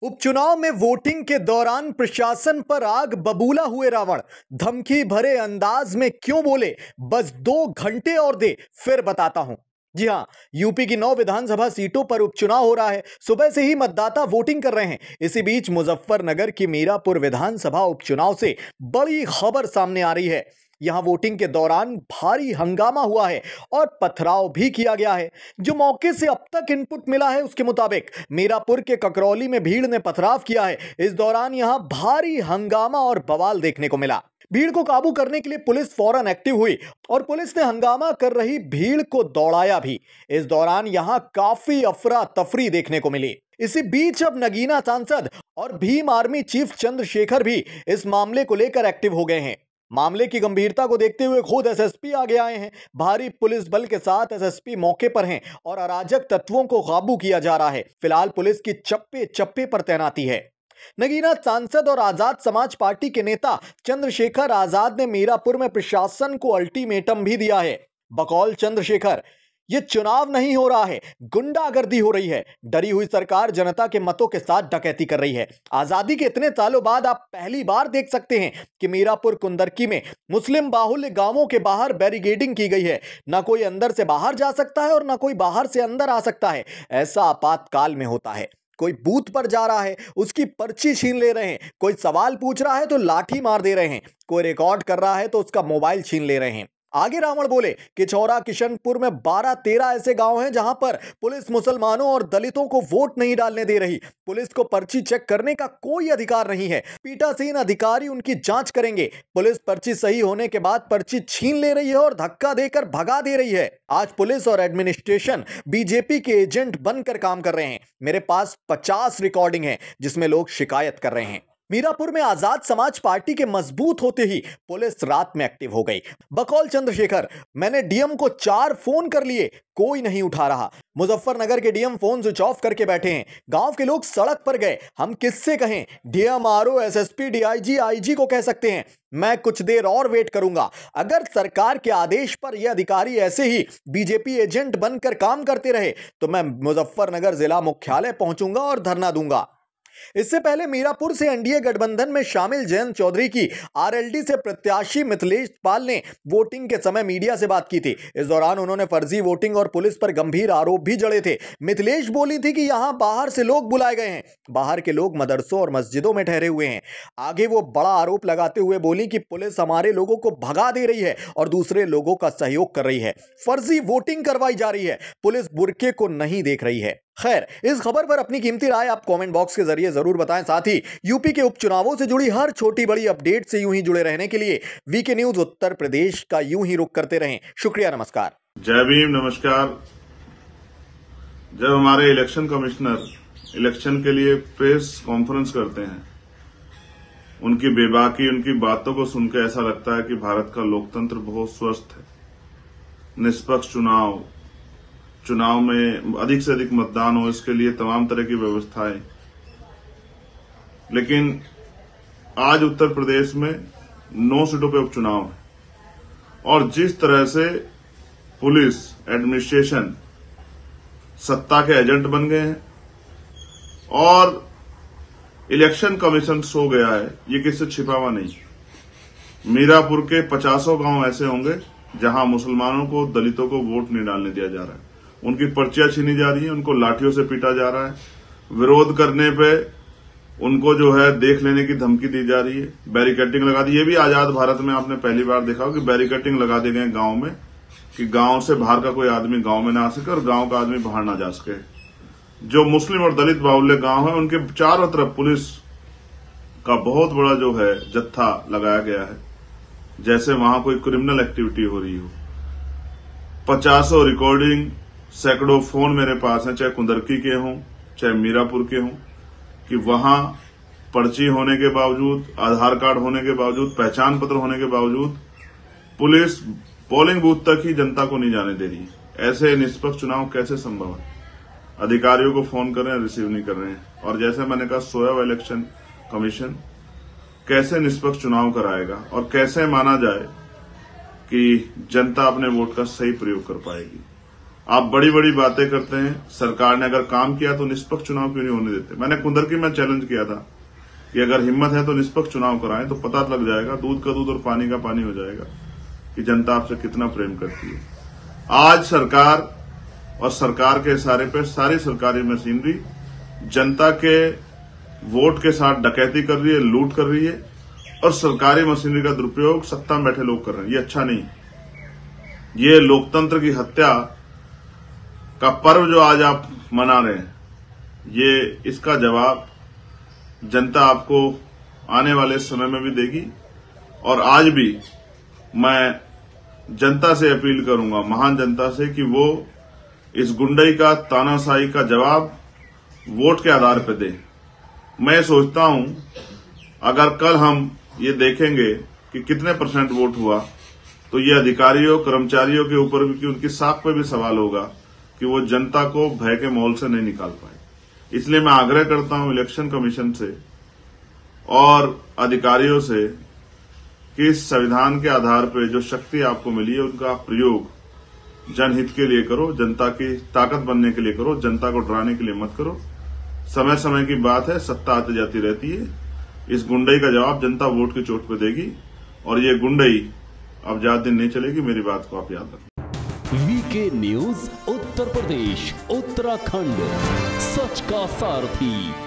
उपचुनाव में वोटिंग के दौरान प्रशासन पर आग बबूला हुए रावण। धमकी भरे अंदाज में क्यों बोले, बस 2 घंटे और दे फिर बताता हूं। जी हां, यूपी की 9 विधानसभा सीटों पर उपचुनाव हो रहा है। सुबह से ही मतदाता वोटिंग कर रहे हैं। इसी बीच मुजफ्फरनगर की मीरापुर विधानसभा उपचुनाव से बड़ी खबर सामने आ रही है। यहां वोटिंग के दौरान भारी हंगामा हुआ है और पथराव भी किया गया है। जो मौके से अब तक इनपुट मिला है उसके मुताबिक मीरापुर के ककरौली में भीड़ ने पथराव किया है। इस दौरान यहां भारी हंगामा और बवाल देखने को मिला। भीड़ को काबू करने के लिए पुलिस फौरन एक्टिव हुई और पुलिस ने हंगामा कर रही भीड़ को दौड़ाया भी। इस दौरान यहां काफी अफरा तफरी देखने को मिली। इसी बीच अब नगीना सांसद और भीम आर्मी चीफ चंद्रशेखर भी इस मामले को लेकर एक्टिव हो गए हैं। मामले की गंभीरता को देखते हुए खुद एसएसपी आगे आए हैं। भारी पुलिस बल के साथ एसएसपी मौके पर हैं और अराजक तत्वों को काबू किया जा रहा है। फिलहाल पुलिस की चप्पे चप्पे पर तैनाती है। नगीना सांसद और आजाद समाज पार्टी के नेता चंद्रशेखर आजाद ने मीरापुर में प्रशासन को अल्टीमेटम भी दिया है। बकौल चंद्रशेखर, ये चुनाव नहीं हो रहा है, गुंडागर्दी हो रही है। डरी हुई सरकार जनता के मतों के साथ डकैती कर रही है। आजादी के इतने सालों बाद आप पहली बार देख सकते हैं कि मीरापुर कुंदरकी में मुस्लिम बाहुल्य गांवों के बाहर बैरिकेडिंग की गई है। ना कोई अंदर से बाहर जा सकता है और ना कोई बाहर से अंदर आ सकता है। ऐसा आपातकाल में होता है। कोई बूथ पर जा रहा है, उसकी पर्ची छीन ले रहे हैं। कोई सवाल पूछ रहा है तो लाठी मार दे रहे हैं। कोई रिकॉर्ड कर रहा है तो उसका मोबाइल छीन ले रहे हैं। आगे रावण बोले कि किचौरा किशनपुर में 12-13 ऐसे गांव हैं जहां पर पुलिस मुसलमानों और दलितों को वोट नहीं डालने दे रही। पुलिस को पर्ची चेक करने का कोई अधिकार नहीं है। पीठासीन अधिकारी उनकी जांच करेंगे। पुलिस पर्ची सही होने के बाद पर्ची छीन ले रही है और धक्का देकर भगा दे रही है। आज पुलिस और एडमिनिस्ट्रेशन बीजेपी के एजेंट बनकर काम कर रहे हैं। मेरे पास 50 रिकॉर्डिंग है जिसमें लोग शिकायत कर रहे हैं। मीरापुर में आजाद समाज पार्टी के मजबूत होते ही पुलिस रात में एक्टिव हो गई। बकौल चंद्रशेखर, मैंने डीएम को 4 फोन कर लिए, कोई नहीं उठा रहा। मुजफ्फरनगर के डीएम फोन स्विच ऑफ करके बैठे हैं। गांव के लोग सड़क पर गए। हम किससे कहें? DM, RO, SSP, DIG, IG को कह सकते हैं। मैं कुछ देर और वेट करूंगा। अगर सरकार के आदेश पर यह अधिकारी ऐसे ही बीजेपी एजेंट बनकर काम करते रहे तो मैं मुजफ्फरनगर जिला मुख्यालय पहुंचूंगा और धरना दूंगा। इससे पहले मीरापुर से एनडीए गठबंधन में शामिल जयंत चौधरी की आरएलडी से प्रत्याशी मिथिलेश पाल ने वोटिंग के समय मीडिया से बात की थी। इस दौरान उन्होंने फर्जी वोटिंग और पुलिस पर गंभीर आरोप भी जड़े थे। मिथिलेश बोली थी कि यहां बाहर से लोग बुलाए गए हैं। बाहर के लोग मदरसों और मस्जिदों में ठहरे हुए हैं। आगे वो बड़ा आरोप लगाते हुए बोली कि पुलिस हमारे लोगों को भगा दे रही है और दूसरे लोगों का सहयोग कर रही है। फर्जी वोटिंग करवाई जा रही है। पुलिस बुरके को नहीं देख रही है। खैर, इस खबर पर अपनी कीमती राय आप कमेंट बॉक्स के जरिए जरूर बताएं। साथ ही यूपी के उपचुनावों से जुड़ी हर छोटी बड़ी अपडेट से यूं ही जुड़े रहने के लिए वीके न्यूज उत्तर प्रदेश का यूं ही रुख करते रहें। शुक्रिया, नमस्कार। जय भीम, नमस्कार। जब हमारे इलेक्शन कमिश्नर इलेक्शन के लिए प्रेस कॉन्फ्रेंस करते हैं, उनकी बेबाकी, उनकी बातों को सुनकर ऐसा लगता है कि भारत का लोकतंत्र बहुत स्वस्थ है। निष्पक्ष चुनाव में अधिक से अधिक मतदान हो, इसके लिए तमाम तरह की व्यवस्थाएं। लेकिन आज उत्तर प्रदेश में 9 सीटों पे उपचुनाव है और जिस तरह से पुलिस, एडमिनिस्ट्रेशन सत्ता के एजेंट बन गए हैं और इलेक्शन कमीशन सो गया है, ये किससे छिपा हुआ नहीं। मीरापुर के 50 गांव ऐसे होंगे जहां मुसलमानों को, दलितों को वोट नहीं डालने दिया जा रहा है। उनकी पर्चियां छीनी जा रही हैं, उनको लाठियों से पीटा जा रहा है। विरोध करने पे उनको जो है देख लेने की धमकी दी जा रही है। बैरिकेडिंग लगा दी। ये भी आजाद भारत में आपने पहली बार देखा हो कि बैरिकेडिंग लगा दी गए गांव में कि गांव से बाहर का कोई आदमी गांव में ना आ सके और गांव का आदमी बाहर ना जा सके। जो मुस्लिम और दलित बाहुल्य गांव है उनके चारों तरफ पुलिस का बहुत बड़ा जो है जत्था लगाया गया है, जैसे वहां कोई क्रिमिनल एक्टिविटी हो रही हो। 50 रिकॉर्डिंग, सैकड़ों फोन मेरे पास हैं, चाहे कुंदरकी के हों चाहे मीरापुर के हों, कि वहां पर्ची होने के बावजूद, आधार कार्ड होने के बावजूद, पहचान पत्र होने के बावजूद पुलिस पोलिंग बूथ तक ही जनता को नहीं जाने दे रही। ऐसे निष्पक्ष चुनाव कैसे संभव है? अधिकारियों को फोन कर रहे हैं, रिसीव नहीं कर रहे हैं। और जैसे मैंने कहा, सोया हुआ इलेक्शन कमीशन कैसे निष्पक्ष चुनाव कराएगा और कैसे माना जाए कि जनता अपने वोट का सही प्रयोग कर पाएगी। आप बड़ी बड़ी बातें करते हैं। सरकार ने अगर काम किया तो निष्पक्ष चुनाव क्यों नहीं होने देते? मैंने कुंदरकी में चैलेंज किया था कि अगर हिम्मत है तो निष्पक्ष चुनाव कराएं, तो पता लग जाएगा, दूध का दूध और पानी का पानी हो जाएगा कि जनता आपसे कितना प्रेम करती है। आज सरकार और सरकार के इशारे पर सारी सरकारी मशीनरी जनता के वोट के साथ डकैती कर रही है, लूट कर रही है, और सरकारी मशीनरी का दुरुपयोग सत्ता में बैठे लोग कर रहे हैं। ये अच्छा नहीं। ये लोकतंत्र की हत्या का पर्व जो आज आप मना रहे हैं, ये इसका जवाब जनता आपको आने वाले समय में भी देगी। और आज भी मैं जनता से अपील करूंगा, महान जनता से, कि वो इस गुंडई का, तानाशाही का जवाब वोट के आधार पर दे। मैं सोचता हूं अगर कल हम ये देखेंगे कि कितने % वोट हुआ, तो ये अधिकारियों, कर्मचारियों के ऊपर भी, कि उनकी साख पे भी सवाल होगा कि वो जनता को भय के माहौल से नहीं निकाल पाए। इसलिए मैं आग्रह करता हूं इलेक्शन कमीशन से और अधिकारियों से कि इस संविधान के आधार पर जो शक्ति आपको मिली है, उनका प्रयोग जनहित के लिए करो, जनता की ताकत बनने के लिए करो, जनता को डराने के लिए मत करो। समय समय की बात है, सत्ता आती जाती रहती है। इस गुंडई का जवाब जनता वोट की चोट पर देगी, और ये गुंडई अब ज्यादा दिन नहीं चलेगी। मेरी बात को आप याद रखें। वीके न्यूज उत्तर प्रदेश, उत्तराखंड, सच का सारथी।